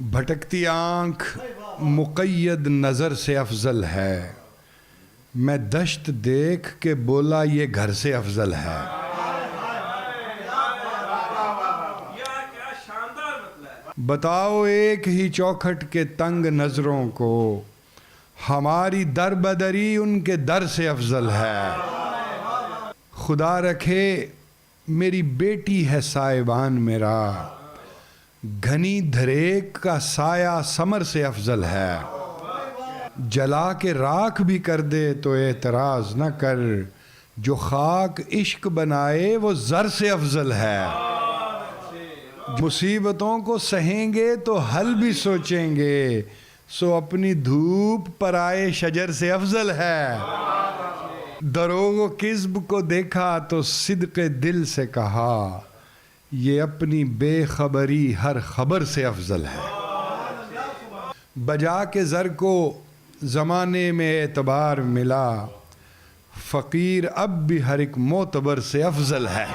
بھٹکتی آنکھ مقید نظر سے افضل ہے، میں دشت دیکھ کے بولا یہ گھر سے افضل ہے۔ بتاؤ ایک ہی چوکھٹ کے تنگ نظروں کو، ہماری در بدری ان کے در سے افضل ہے۔ خدا رکھے میری بیٹی ہے سائبان میرا، گھنی دھریک کا سایہ سمر سے افضل ہے۔ جلا کے راکھ بھی کر دے تو اعتراض نہ کر، جو خاک عشق بنائے وہ زر سے افضل ہے۔ مصیبتوں کو سہیں گے تو حل بھی سوچیں گے، سو اپنی دھوپ پرائے شجر سے افضل ہے۔ دروغ و کذب کو دیکھا تو صدق دل سے کہا، یہ اپنی بے خبری ہر خبر سے افضل ہے۔ بجا کے زر کو زمانے میں اعتبار ملا، فقیر اب بھی ہر ایک معتبر سے افضل ہے۔